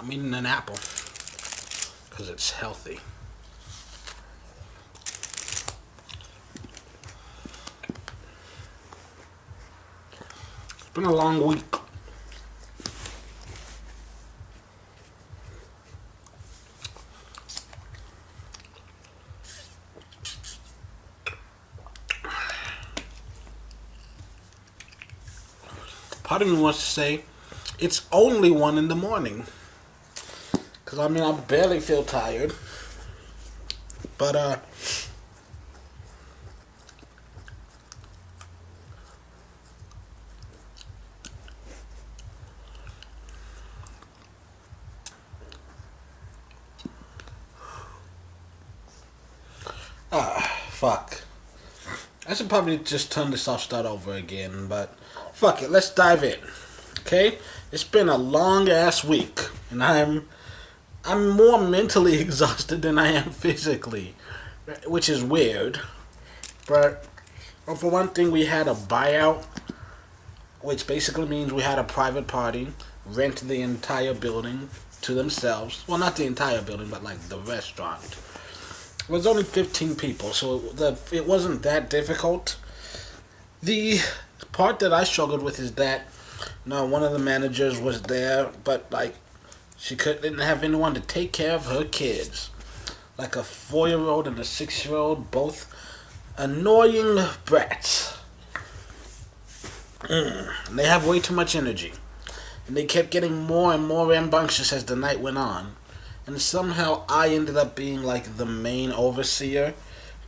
I'm eating an apple because it's healthy. It's been a long week. Part of me wants to say it's only 1 in the morning. Because, I mean, I barely feel tired. But, fuck. I should probably just turn this off, start over again, but fuck it, let's dive in. Okay? It's been a long ass week, and I'm more mentally exhausted than I am physically, which is weird. But for one thing, we had a buyout, which basically means we had a private party, rent the entire building to themselves. Well, not the entire building, but like the restaurant. It was only 15 people, so it wasn't that difficult. The part that I struggled with is that, one of the managers was there, but like she didn't have anyone to take care of her kids. Like a 4-year-old and a 6-year-old, both annoying brats. And they have way too much energy. And they kept getting more and more rambunctious as the night went on. And somehow I ended up being like the main overseer.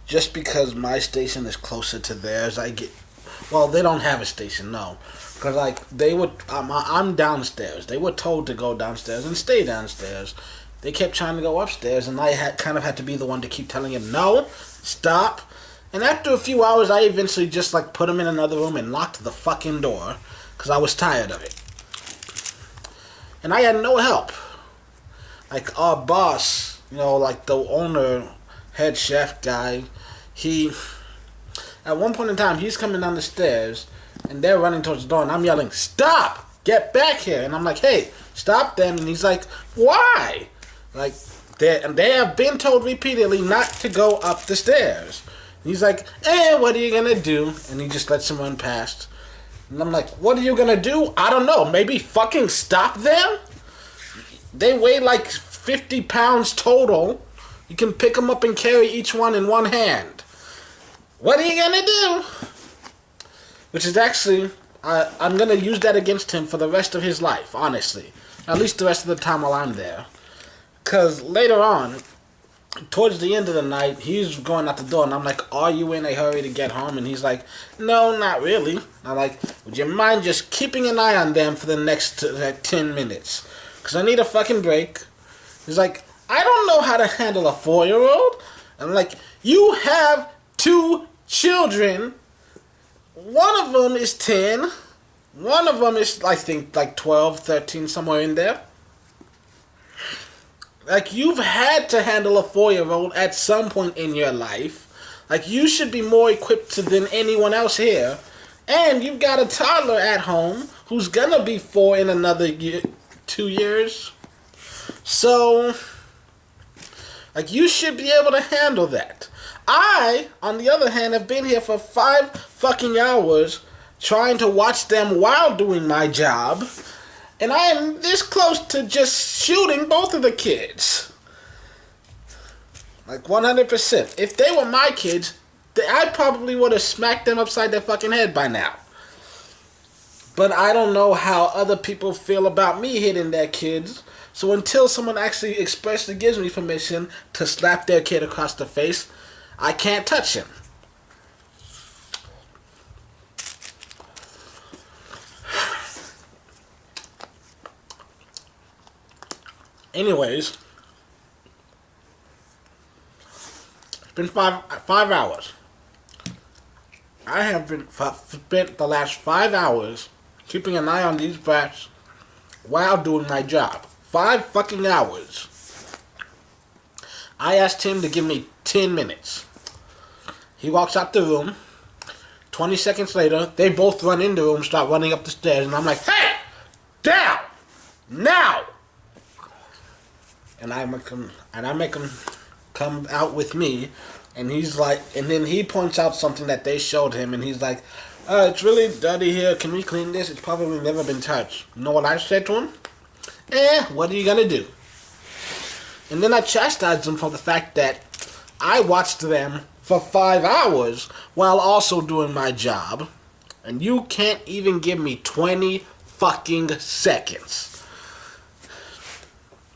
Just because my station is closer to theirs, well, they don't have a station, no. Because like I'm downstairs. They were told to go downstairs and stay downstairs. They kept trying to go upstairs, and I kind of had to be the one to keep telling him, no, stop. And after a few hours, I eventually just like put him in another room and locked the fucking door. Because I was tired of it. And I had no help. Like our boss, like the owner, head chef guy, at one point in time, he's coming down the stairs, and they're running towards the door, and I'm yelling, stop! Get back here! And I'm like, hey, stop them! And he's like, why? Like, they have been told repeatedly not to go up the stairs. And he's like, what are you gonna do? And he just lets him run past. And I'm like, what are you gonna do? I don't know, maybe fucking stop them? They weigh like 50 pounds total. You can pick them up and carry each one in one hand. What are you gonna do? Which is actually, I'm gonna use that against him for the rest of his life, honestly. At least the rest of the time while I'm there. Because later on, towards the end of the night, he's going out the door, and I'm like, are you in a hurry to get home? And he's like, no, not really. I'm like, would you mind just keeping an eye on them for the next 10 minutes? Because I need a fucking break. He's like, I don't know how to handle a 4-year-old. I'm like, you have 2 children. One of them is 10. One of them is, I think, like 12, 13, somewhere in there. Like, you've had to handle a 4-year-old at some point in your life. Like, you should be more equipped than anyone else here. And you've got a toddler at home who's gonna be 4 in another 2 years. So, like, you should be able to handle that. I, on the other hand, have been here for 5 fucking hours trying to watch them while doing my job. And I am this close to just shooting both of the kids. Like 100%. If they were my kids, I probably would have smacked them upside their fucking head by now. But I don't know how other people feel about me hitting their kids. So until someone actually expressly gives me permission to slap their kid across the face, I can't touch him. Anyways, it's been five hours. I have spent the last 5 hours keeping an eye on these brats while doing my job. 5 fucking hours. I asked him to give me 10 minutes. He walks out the room. 20 seconds later, they both run in the room, start running up the stairs, and I'm like, hey! Down! Now! and I make him come out with me, and he's like, and then he points out something that they showed him, and he's like, it's really dirty here. Can we clean this? It's probably never been touched. You know what I said to him? What are you gonna do? And then I chastised him for the fact that I watched them for 5 hours while also doing my job, and you can't even give me 20 fucking seconds.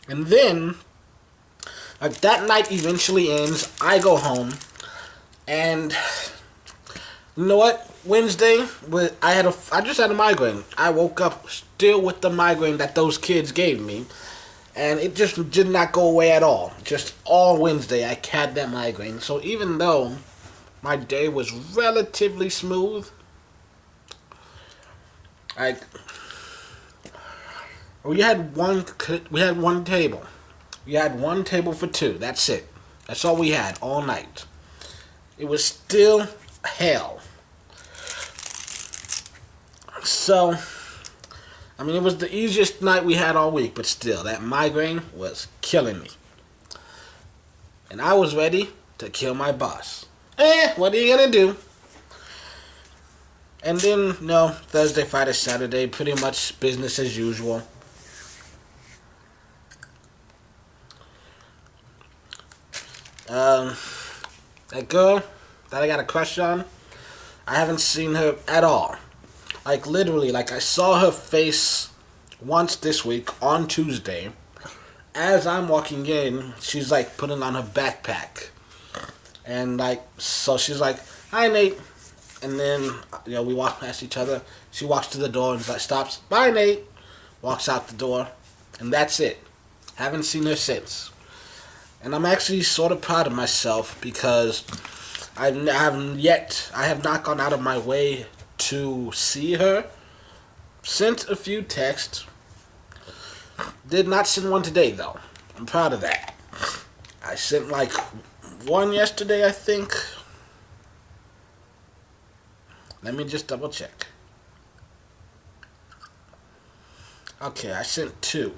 And then, like, that night eventually ends. I go home, and you know what? Wednesday, I just had a migraine. I woke up still with the migraine that those kids gave me, and it just did not go away at all. Just all Wednesday, I had that migraine. So even though my day was relatively smooth, like, we had one table. We had one table for two. That's it. That's all we had all night. It was still hell. So, I mean, it was the easiest night we had all week, but still, that migraine was killing me. And I was ready to kill my boss. What are you gonna do? And then, no, Thursday, Friday, Saturday, pretty much business as usual. That girl that I got a crush on, I haven't seen her at all. Like, literally, like, I saw her face once this week on Tuesday. As I'm walking in, she's, like, putting on her backpack. And, like, so she's like, hi, Nate. And then, you know, we walk past each other. She walks to the door and, like, stops. Bye, Nate. Walks out the door. And that's it. Haven't seen her since. And I'm actually sort of proud of myself because I have not gone out of my way to see her. Sent a few texts. Did not send one today, though. I'm proud of that. I sent like one yesterday, I think. Let me just double check. Okay, I sent two.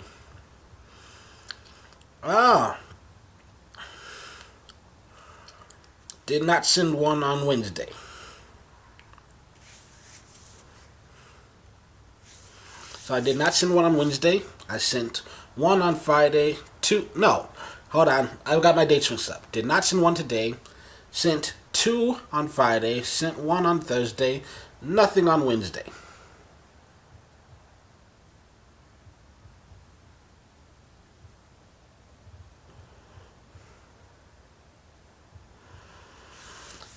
Did not send one on Wednesday. So I did not send one on Wednesday. I sent one on Friday. Hold on. I've got my dates mixed up. Did not send one today. Sent two on Friday. Sent one on Thursday. Nothing on Wednesday.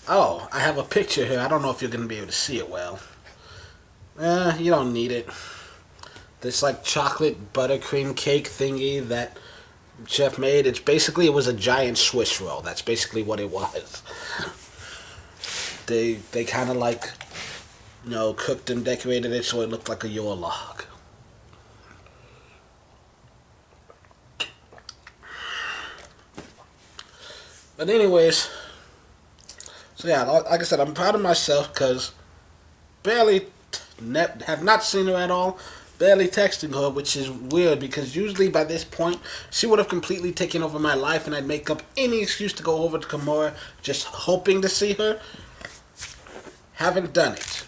Oh, I have a picture here. I don't know if you're going to be able to see it well. You don't need it. This like chocolate buttercream cake thingy that chef made. It was a giant Swiss roll. That's basically what it was. They kind of like, you know, cooked and decorated it so it looked like a Yule log. But anyways, so yeah, like I said, I'm proud of myself because have not seen her at all. Barely texting her, which is weird because usually by this point she would have completely taken over my life and I'd make up any excuse to go over to Kimura just hoping to see her. Haven't done it.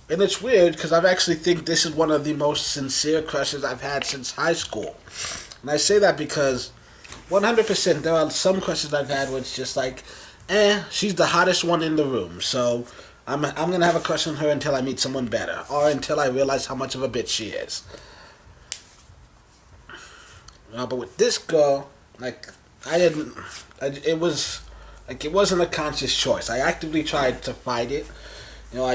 And it's weird because I actually think this is one of the most sincere crushes I've had since high school. And I say that because 100% there are some crushes I've had where it's just like, she's the hottest one in the room, so I'm gonna have a crush on her until I meet someone better, or until I realize how much of a bitch she is. But with this girl, like, it wasn't a conscious choice. I actively tried to fight it. You know,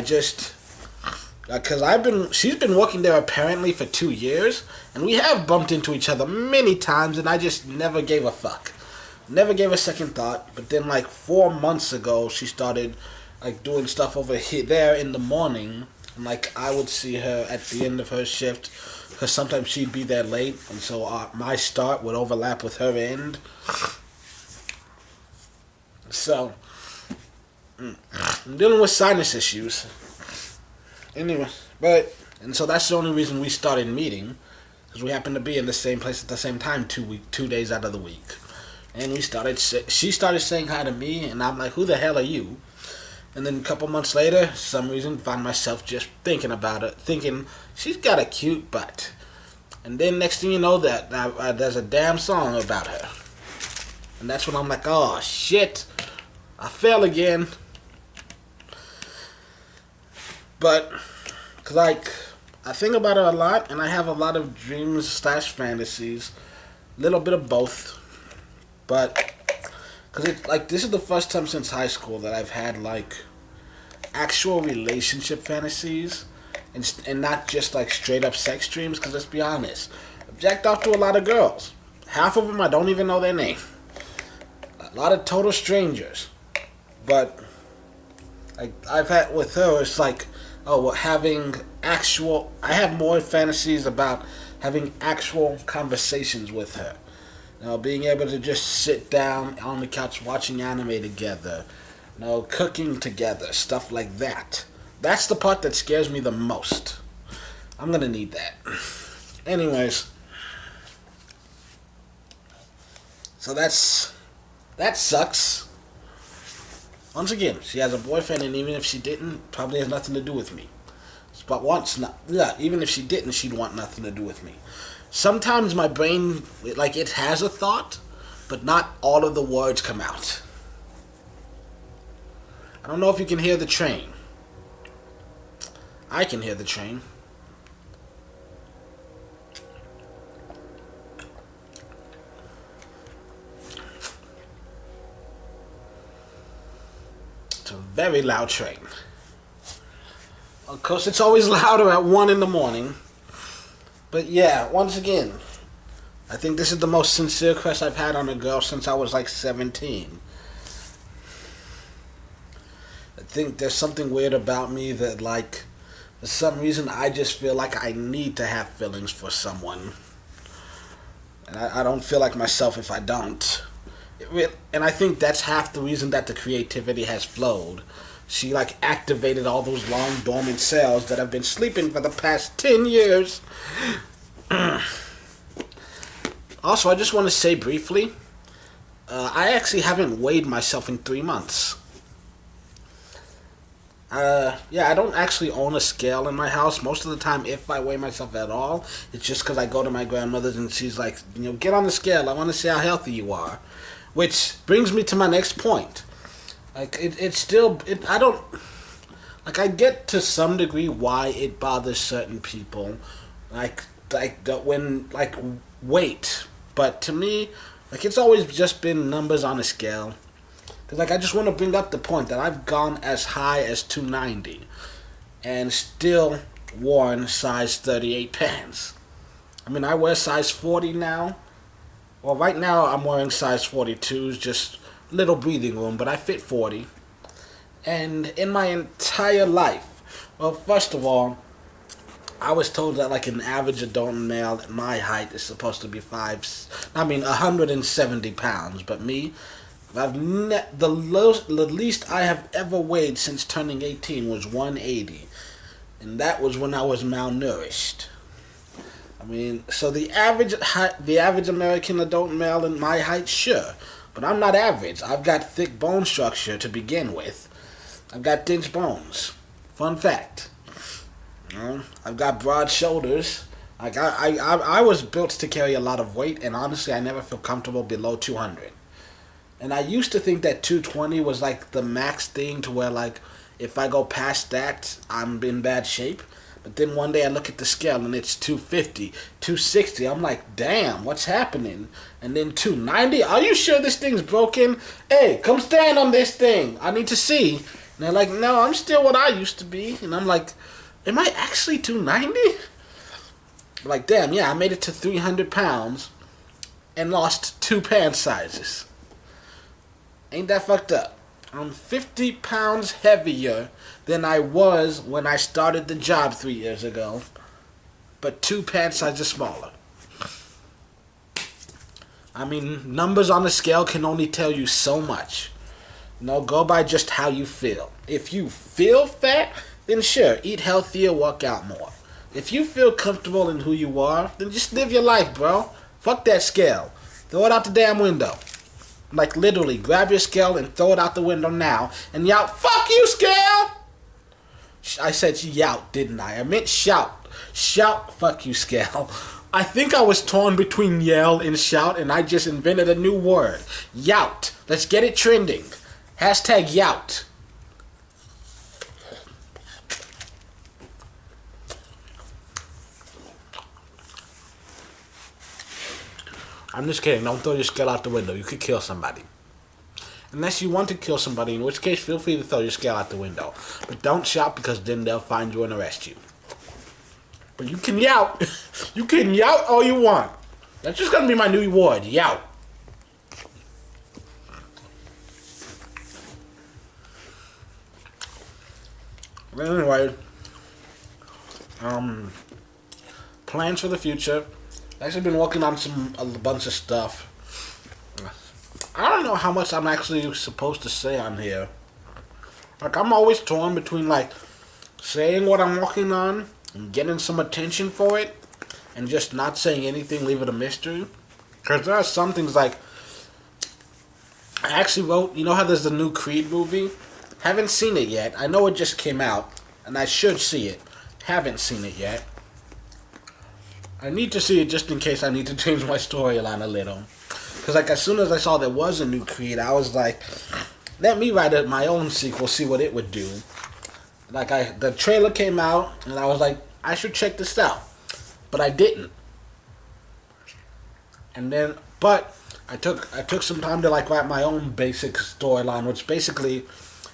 because she's been working there apparently for 2 years, and we have bumped into each other many times, and I just never gave a fuck. Never gave a second thought, but then like 4 months ago, she started like doing stuff over there in the morning, and like I would see her at the end of her shift, because sometimes she'd be there late, and so my start would overlap with her end. So, I'm dealing with sinus issues. Anyway, and so that's the only reason we started meeting, because we happened to be in the same place at the same time 2 days out of the week. And she started saying hi to me, and I'm like, who the hell are you? And then a couple months later, some reason, find myself just thinking about it, thinking she's got a cute butt. And then next thing you know, that there's a damn song about her. And that's when I'm like, oh shit, I fell again. But, like, I think about it a lot, and I have a lot of dreams / fantasies, little bit of both. But, because like, this is the first time since high school that I've had, like, actual relationship fantasies, and not just, like, straight up sex dreams, because let's be honest, I've jacked off to a lot of girls. Half of them I don't even know their name. A lot of total strangers. But, like, I've had with her, it's like, oh, having actual, I have more fantasies about having actual conversations with her. You know, being able to just sit down on the couch watching anime together. You know, cooking together, stuff like that. That's the part that scares me the most. I'm gonna need that. Anyways. So that sucks. Once again, she has a boyfriend, and even if she didn't, probably has nothing to do with me. But even if she didn't, she'd want nothing to do with me. Sometimes my brain, like, it has a thought, but not all of the words come out. I don't know if you can hear the train. I can hear the train. It's a very loud train. Of course, it's always louder at 1 in the morning. But yeah, once again, I think this is the most sincere crush I've had on a girl since I was like 17. I think there's something weird about me that, like, for some reason I just feel like I need to have feelings for someone. And I don't feel like myself if I don't. And I think that's half the reason that the creativity has flowed. She, like, activated all those long dormant cells that have been sleeping for the past 10 years. Also, I just want to say briefly, I actually haven't weighed myself in 3 months. Yeah, I don't actually own a scale in my house. Most of the time, if I weigh myself at all, it's just because I go to my grandmother's and she's like, you know, get on the scale. I want to see how healthy you are. Which brings me to my next point. Like, I don't, like, I get to some degree why it bothers certain people, like weight, but to me, like, it's always just been numbers on a scale, because, like, I just want to bring up the point that I've gone as high as 290, and still worn size 38 pants. I mean, I wear size 40 now. Well, right now I'm wearing size 42s, just little breathing room, but I fit 40. And in my entire life, well, first of all, I was told that, like, an average adult male at my height is supposed to be 170 pounds, but me, the least I have ever weighed since turning 18 was 180, and that was when I was malnourished. I mean, so the average American adult male in my height, sure. But I'm not average. I've got thick bone structure to begin with. I've got dense bones. Fun fact. You know, I've got broad shoulders. Like, I was built to carry a lot of weight, and honestly, I never feel comfortable below 200. And I used to think that 220 was, like, the max thing, to where, like, if I go past that, I'm in bad shape. But then one day I look at the scale and it's 250, 260. I'm like, damn, what's happening? And then 290. Are you sure this thing's broken? Hey, come stand on this thing. I need to see. And they're like, no, I'm still what I used to be. And I'm like, am I actually 290? Like, damn, yeah, I made it to 300 pounds and lost 2 pant sizes. Ain't that fucked up? I'm 50 pounds heavier than I was when I started the job 3 years ago, but 2 pant sizes smaller. I mean, numbers on the scale can only tell you so much. You know, go by just how you feel. If you feel fat, then sure, eat healthier, work out more. If you feel comfortable in who you are, then just live your life, bro. Fuck that scale. Throw it out the damn window. Like literally, grab your scale and throw it out the window now and yell, "Fuck you, scale!" I said yout, didn't I? I meant shout. Shout, fuck you, scale. I think I was torn between yell and shout, and I just invented a new word. Yout. Let's get it trending. Hashtag yout. I'm just kidding. Don't throw your scale out the window. You could kill somebody. Unless you want to kill somebody, in which case feel free to throw your scale out the window. But don't shout because then they'll find you and arrest you. But you can yout. You can yout all you want. That's just gonna be my new reward. Yout. But anyway, plans for the future. I've actually been working on a bunch of stuff. I don't know how much I'm actually supposed to say on here. Like, I'm always torn between, like, saying what I'm working on and getting some attention for it and just not saying anything, leave it a mystery. Because there are some things, like, I actually wrote, you know how there's the new Creed movie? Haven't seen it yet. I know it just came out, and I should see it. Haven't seen it yet. I need to see it just in case I need to change my storyline a little. Because, like, as soon as I saw there was a new Creed, I was like, let me write my own sequel, see what it would do. Like, the trailer came out, and I was like, I should check this out. But I didn't. And then, but I took some time to, like, write my own basic storyline, which basically,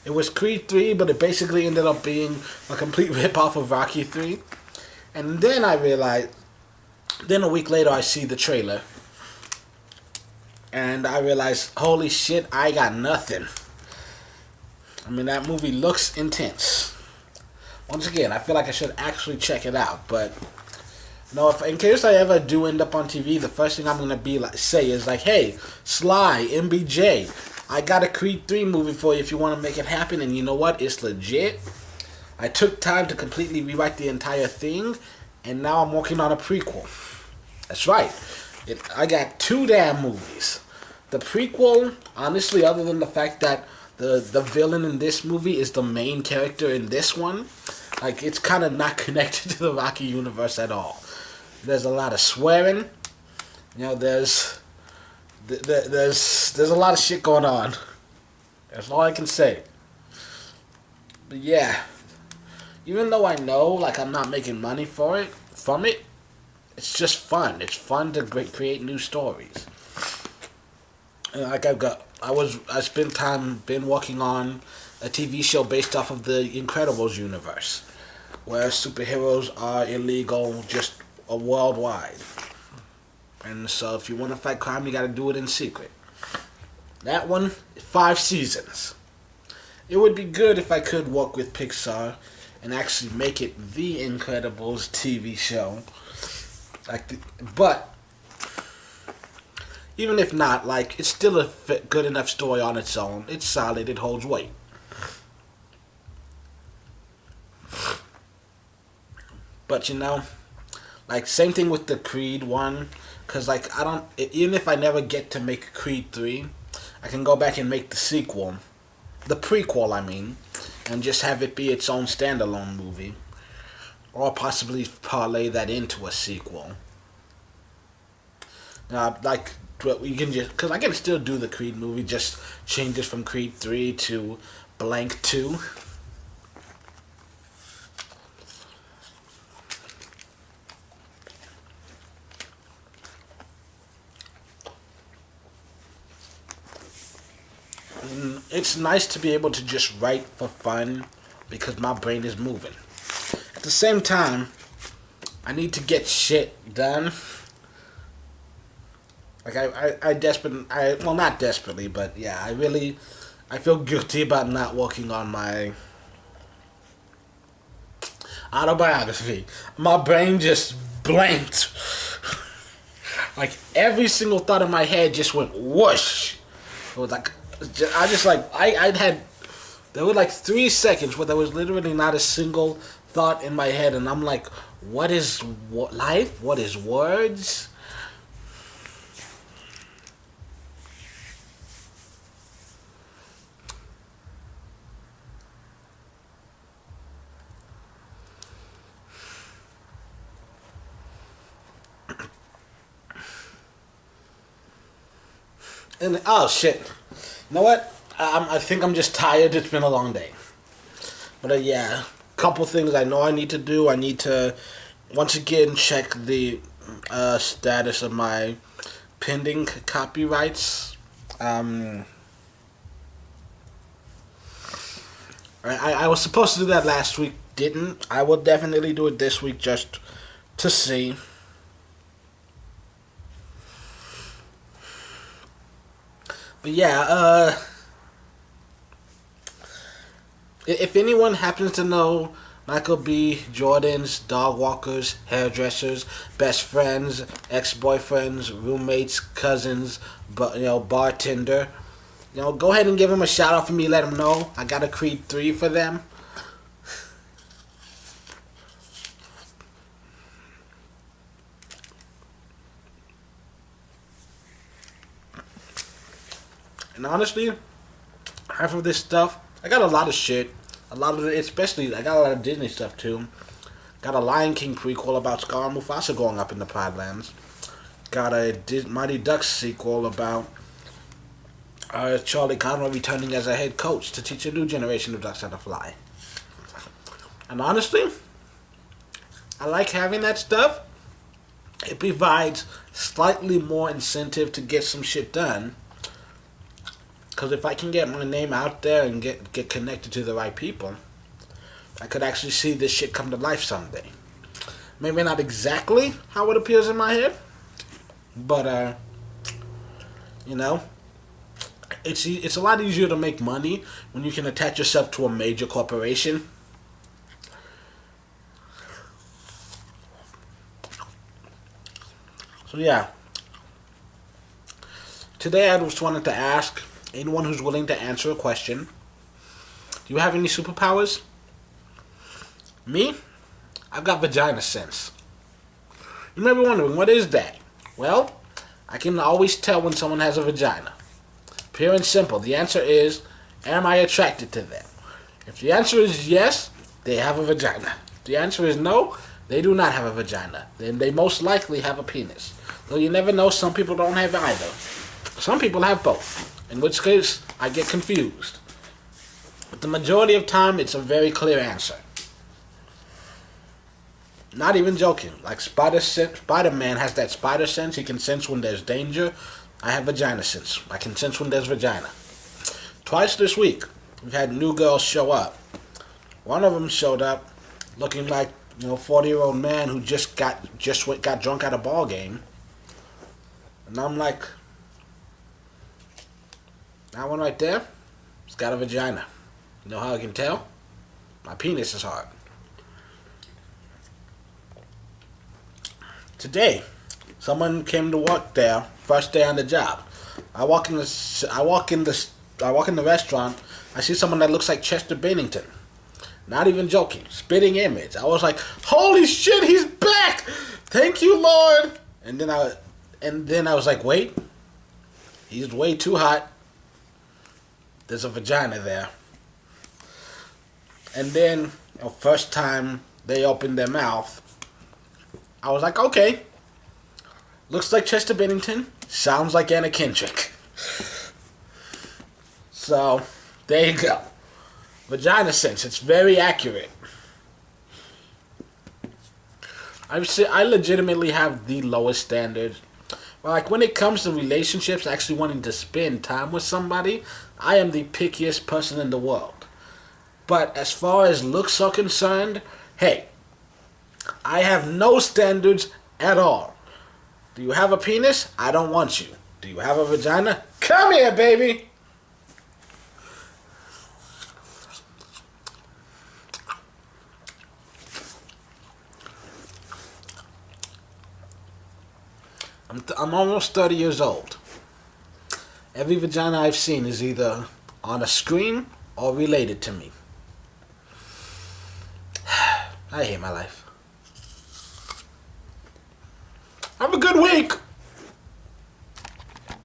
it was Creed 3, but it basically ended up being a complete rip-off of Rocky 3. And then I realized, then a week later I see the trailer. And I realized, holy shit, I got nothing. I mean, that movie looks intense. Once again, I feel like I should actually check it out. But, no, if in case I ever do end up on TV, the first thing I'm going to say is like, hey, Sly, MBJ, I got a Creed 3 movie for you if you want to make it happen. And you know what? It's legit. I took time to completely rewrite the entire thing. And now I'm working on a prequel. That's right. I got 2 damn movies. The prequel, honestly, other than the fact that the villain in this movie is the main character in this one, like, it's kind of not connected to the Rocky universe at all. There's a lot of swearing. You know, there's a lot of shit going on. That's all I can say. But yeah, even though I know, like, I'm not making money from it, it's just fun. It's fun to create new stories. And like I spent time been working on a TV show based off of the Incredibles universe, where superheroes are illegal just worldwide. And so if you want to fight crime, you got to do it in secret. That one, 5 seasons. It would be good if I could work with Pixar and actually make it the Incredibles TV show. But even if not, like, it's still a good enough story on its own. It's solid. It holds weight. But you know, like, same thing with the Creed one, cause like even if I never get to make Creed 3, I can go back and make the sequel, the prequel, I mean, and just have it be its own standalone movie. Or possibly parlay that into a sequel. Like, you can just, because I can still do the Creed movie, just change it from Creed 3 to blank 2. And it's nice to be able to just write for fun because my brain is moving. At the same time, I need to get shit done. Like, well, not desperately, but yeah, I feel guilty about not working on my autobiography. My brain just blanked. Like, every single thought in my head just went whoosh. It was like, there were like 3 seconds where there was literally not a single thought in my head, and I'm like, What is life? What is words? And oh shit, you know what? I think I'm just tired. It's been a long day. But yeah, couple things I know I need to do. I need to once again check the status of my pending copyrights. Um, I was supposed to do that last week. Didn't. I will definitely do it this week just to see. But yeah, if anyone happens to know Michael B. Jordan's dog walkers, hairdressers, best friends, ex-boyfriends, roommates, cousins, but bartender, go ahead and give him a shout out for me. Let him know I got a Creed 3 for them. And honestly, half of this stuff, I got a lot of shit. A lot of it, especially, I got a lot of Disney stuff too. Got a Lion King prequel about Scar and Mufasa growing up in the Podlands. Got a Mighty Ducks sequel about Charlie Conroy returning as a head coach to teach a new generation of ducks how to fly. And honestly, I like having that stuff. It provides slightly more incentive to get some shit done. Because if I can get my name out there and get connected to the right people, I could actually see this shit come to life someday. Maybe not exactly how it appears in my head, but it's a lot easier to make money when you can attach yourself to a major corporation. So yeah, today I just wanted to ask anyone who's willing to answer a question: do you have any superpowers? Me? I've got vagina sense. You may be wondering, what is that? Well, I can always tell when someone has a vagina. Pure and simple. The answer is, am I attracted to them? If the answer is yes, they have a vagina. If the answer is no, they do not have a vagina. Then they most likely have a penis. Though you never know, some people don't have either. Some people have both. In which case, I get confused. But the majority of time, it's a very clear answer. Not even joking. Like Spider-Man has that spider sense. He can sense when there's danger. I have vagina sense. I can sense when there's vagina. Twice this week, we've had new girls show up. One of them showed up looking like 40-year-old man who just got drunk at a ball game. And I'm like, that one right there, it's got a vagina. You know how I can tell? My penis is hard. Today, someone came to work there, first day on the job. I walk in the restaurant. I see someone that looks like Chester Bennington. Not even joking. Spitting image. I was like, holy shit, he's back! Thank you, Lord. And then I was like, wait, he's way too hot. There's a vagina there. And then, first time they opened their mouth, I was like, okay. Looks like Chester Bennington. Sounds like Anna Kendrick. So, there you go. Vagina sense. It's very accurate. I legitimately have the lowest standards. Like, when it comes to relationships, actually wanting to spend time with somebody, I am the pickiest person in the world. But as far as looks are concerned, hey, I have no standards at all. Do you have a penis? I don't want you. Do you have a vagina? Come here, baby! I'm almost 30 years old. Every vagina I've seen is either on a screen or related to me. I hate my life. week.